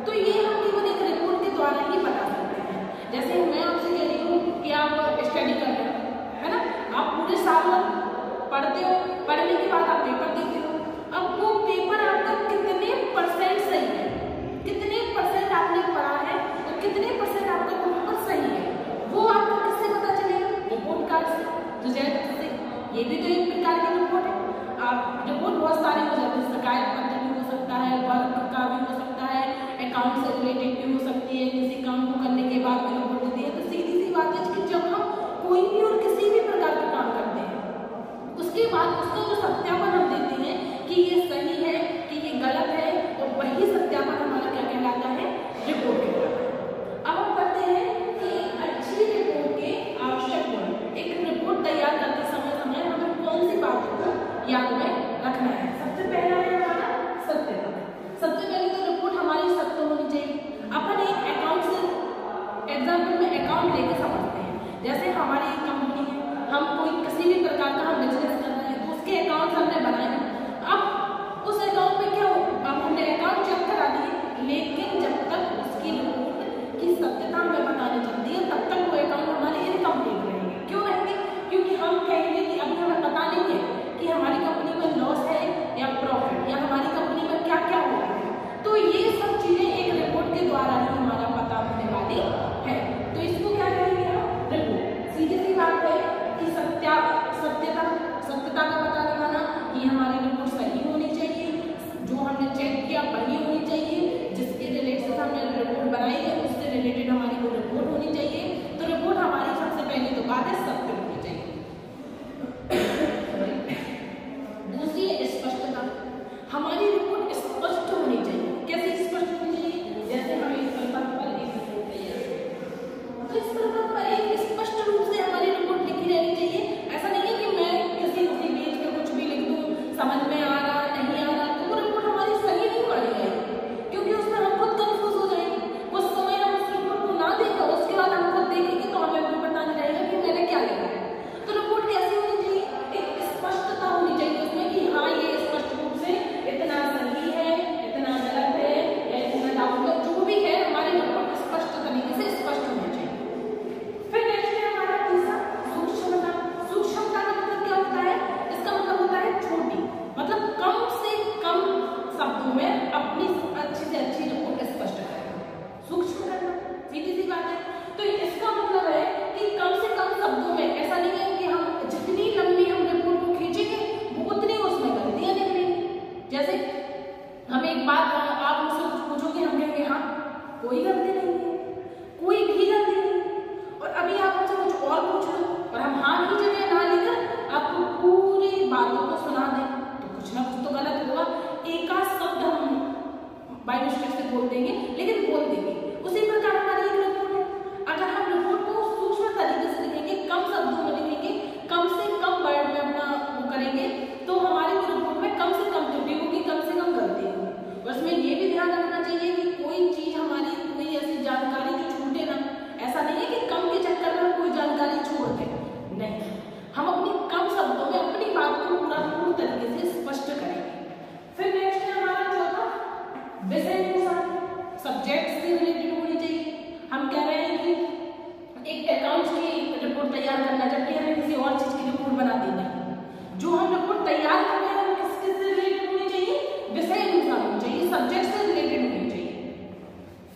तो ये हम केवल एक रिपोर्ट के द्वारा ही बता सकते हैं। जैसे मैं आपसे कह रही हूँ कि आप स्टडी कर रहे हो, है ना, आप पूरे साल पढ़ते हो, पढ़ने के बाद आप पेपर देते हो। अब वो पेपर आपका कितने परसेंट सही है, कितने परसेंट आपने पढ़ा है और कितने परसेंट आपका पेपर सही है, वो आपको किससे पता चलेगा? रिपोर्ट कार्ड से, रिजल्ट से। ये भी तो एक प्रकार की रिपोर्ट है। आप रिपोर्ट बहुत सारी हो जाती है, शिकायत पत्र भी हो सकता है, वर्क का भी हो सकता है, अकाउंट से रिलेटेड भी हो सकती है, किसी काम को करने के बाद भी रिपोर्ट होती है। तो सीधी सी बात है कि जब हम कोई भी और किसी भी प्रकार का काम करते हैं, उसके बाद उसका जो सत्यापन हम देते हैं कि ये सही है कि ये गलत है, और वही सत्यापन हमारा क्या कहलाता है? रिपोर्ट कहलाता है। अब हम पढ़ते हैं कि अच्छी रिपोर्ट के आवश्यक गुण। एक रिपोर्ट तैयार करते समय हमें कौन सी बातों को याद में रखना है? सबसे पहला है हमारा सत्यता। सबसे पहले तो रिपोर्ट हमारी सत्य होनी चाहिए। अपन एक अकाउंट से एग्जाम्पल में अकाउंट लेके समझते हैं। जैसे हमारी एक कंपनी है, हम कोई किसी भी प्रकार का हम बिजनेस कर रहे हैं, तो उसके अकाउंट हमने बनाए। अब उस अकाउंट में क्या हो, अब हमने अकाउंट चेक करा दिए, लेकिन जब तक उसकी रिपोर्ट की सत्यता हमें बतानी चलती है, तब तक वो अकाउंट हमारे इनकम्प्लीट रहेंगे। क्यों रहेंगे? क्योंकि हम कहेंगे कि अभी हमें पता नहीं है कि हमारी कंपनी में लॉस है या प्रॉफिट, या हमारी कंपनी में क्या क्या हो रहा है। तो ये सब चीजें एक रिपोर्ट के द्वारा ही हमारा पता होने वाली है। तो इसको क्या कहेंगे हम? रिपोर्ट। सीधी सी बात है कि सत्यता का पता लगाना, ये हमारी रिपोर्ट सही होनी चाहिए, जो हमने चेक किया वही होनी चाहिए, जिसके रिलेटेड हमने रिपोर्ट बनाई है उससे रिलेटेड हमारी वो रिपोर्ट होनी चाहिए। तो रिपोर्ट हमारी सबसे पहली तो बात है सत्य होनी चाहिए। दूसरी है स्पष्टता। हमारी रिपोर्ट स्पष्ट होनी चाहिए। कैसे स्पष्ट होनी चाहिए? जैसे हम इस पेपर पर एक रिपोर्ट तैयार करें, तो इस पेपर पर एक स्पष्ट रूप से हमारी रिपोर्ट लिखी रहनी चाहिए। ऐसा नहीं है कि मैं किसी पेज पे कुछ भी लिख दूं, समझ में आ रहा नहीं आ रहा, तो वो रिपोर्ट हमारी सही नहीं पढ़ी जाएगी, क्योंकि उसमें हम खुद कंफ्यूज हो जाएंगे। कुछ समय हम उस रिपोर्ट को ना देखा, उसके बाद हम खुद देखेंगे तो हमें भी पता नहीं रहेगा कि मैंने क्या लिखा है। तो रिपोर्ट कैसी होनी चाहिए? एक स्पष्टता होनी चाहिए उसमें कि हाँ ये स्पष्ट रूप से इतना सही है, इतना गलत है, इतना डाउट, जो भी है हमारी रिपोर्ट स्पष्ट तरीके से स्पष्ट होनी चाहिए। फिर नेक्स्ट है हमारा तीसरा सूक्ष्मता। सूक्ष्मता का मतलब क्या होता है? इसका मतलब होता है छोटी, मतलब कम से कम शब्दों में अपनी अच्छी से अच्छी रिपोर्ट स्पष्ट करना, सूक्ष्म करना। सीधी सी बात है। तो इसका मतलब है कि कम से कम शब्दों में, ऐसा नहीं है कि हम जितनी लंबी हम रिपोर्ट को खींचेंगे वो उतनी उसमें गलतियां निकलेंगी। जैसे हम एक बात आप मुझसे कुछ पूछोगे, हम कहेंगे हाँ कोई गलती नहीं है, कोई भी गलती नहीं है, और अभी आप हमसे कुछ और पूछ लो और हम हाँ की जगह ना लेकर आपको पूरी बातों को सुना दें, तो कुछ ना कुछ तो गलत होगा। एक आध शब्द हम बाय मिस्टेक से बोल देंगे, लेकिन बोल देंगे। उसी प्रकार हमारी एक रिपोर्ट है। अगर हम रिपोर्ट को सूक्ष्म तरीके से लिखेंगे, कम शब्दों में लिखेंगे, कम से कम वर्ड में अपना वो करेंगे, तो हमारी रिपोर्ट में कम से कम त्रुटि होगी, कम से कम गलती होगी। और उसमें ये भी ध्यान रखना चाहिए कि कोई चीज हमारी, कोई ऐसी जानकारी जो छूटे ना। ऐसा नहीं है कि कम के चक्कर में कोई जानकारी छोड़ दे, नहीं, हम अपनी कम शब्दों में अपनी बात को पूर्ण तरीके से स्पष्ट करेंगे। फिर नेक्स्ट है हमारा चौथा विषय अनुसार, सब्जेक्ट से रिलेटेड होनी चाहिए। हम कह रहे हैं कि एक अकाउंट्स की रिपोर्ट तैयार करना, जबकि हमें किसी और चीज की रिपोर्ट बना देना है। जो हम रिपोर्ट तैयार कर रहे हैं वो किससे रिलेटेड होनी चाहिए? विषय अनुसार होनी चाहिए, सब्जेक्ट से रिलेटेड होनी चाहिए।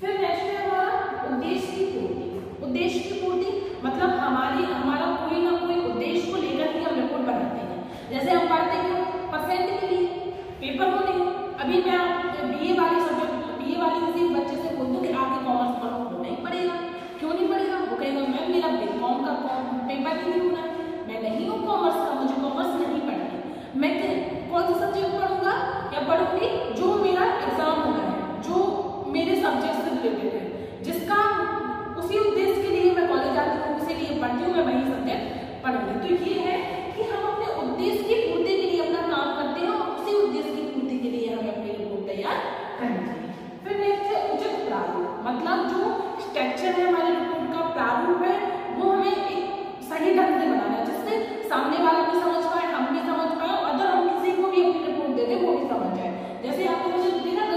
फिर नेक्स्ट है हमारा उद्देश्य की पूर्ति। उद्देश्य की पूर्ति मतलब हमारा कोई ना कोई उद्देश्य को लेकर ही हम रिपोर्ट बनाते हैं। जैसे हम पढ़ते हैं परसेंट के लिए, पेपर होने हैं। अभी मैं बीए वाली किसी बच्चे से बोल दूं कि आपके कॉमर्स पढ़ो, वो नहीं पढ़ेगा। क्यों नहीं पढ़ेगा? वो कहेगा मैम मेरा बीकॉम का पेपर ही नहीं होना है, मैं नहीं हूँ कॉमर्स का, मुझे कॉमर्स नहीं पढ़नी। मैं कौन सा सब्जेक्ट पढ़ूंगा या पढ़ूंगी? जो मेरा एग्जाम हो रहा है, जो मेरे सब्जेक्ट से रिलेटेड है, जिसका उसी उद्देश्य के लिए मैं कॉलेज आती हूँ, इसीलिए पढ़ती हूँ, मैं वही सब्जेक्ट पढ़ूंगी। तो ये है कि हम अपने उद्देश्य की पूर्ति के लिए अपना काम करते हैं, और उसी उद्देश्य की पूर्ति के लिए हमें अपनी रिपोर्ट तैयार करनी चाहिए। फिर नेक्स्ट है उचित प्रारूप, मतलब जो स्ट्रक्चर है हमारे रिपोर्ट का, प्रारूप है, वो हमें एक सही ढंग से बनाना है, जिससे सामने वाला भी समझ पाए, हम भी समझ पाए, और अगर हम किसी को भी अपनी रिपोर्ट दे दें वो भी समझ जाए। जैसे आपने मुझे दिया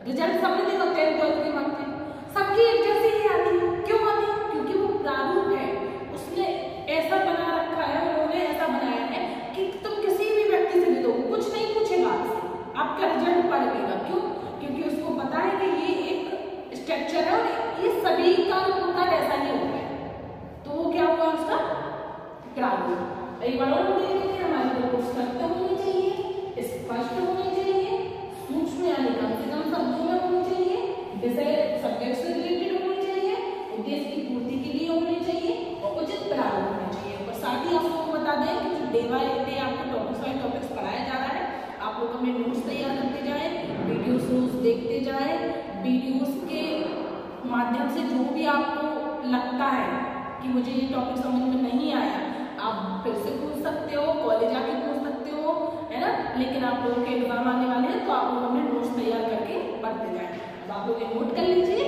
रिजल्ट सबने देखा 10th 12th की मार्कशीट सबकी एक जैसी ही आती है। क्यों आती है? क्योंकि वो प्रारूप है, उसने ऐसा बना रखा है, उन्होंने ऐसा बनाया है कि तुम किसी भी व्यक्ति से दे दो कुछ नहीं पूछेगा आपसे, आपका रिजल्ट पढ़ लेगा। क्यों? क्योंकि उसको पता है कि ये एक स्ट्रक्चर है और ये सभी का उत्तर ऐसा ही होता है। तो वो क्या हुआ उसका प्रारूप। एक बार और देख लेते हैं, हमारी रिपोर्ट सत्य होनी चाहिए, स्पष्ट होनी चाहिए, सूक्ष्म यानी कम से कम शब्दों में होनी चाहिए, विषय सब्जेक्ट से रिलेटेड होनी चाहिए, उद्देश्य की पूर्ति के लिए होनी चाहिए और उचित प्रारूप होना चाहिए। और साथ ही आप लोगों को बता दें कि जो डे बाय डे आपको टॉपिक्स पढ़ाया जा रहा है, आप लोग अपने नोट्स तैयार करते जाएं, वीडियोस देखते जाएं, वीडियोस के माध्यम से जो भी आपको लगता है कि मुझे ये टॉपिक समझ में नहीं आया, आप फिर से पूछ सकते हो, कॉलेज आके पूछ सकते हो, है ना। लेकिन आप लोगों के एग्जाम आने वाले हैं तो आप लोग अपने नोट्स तैयार करके पढ़ते जाएं। अब आप लोग ये नोट कर लीजिए।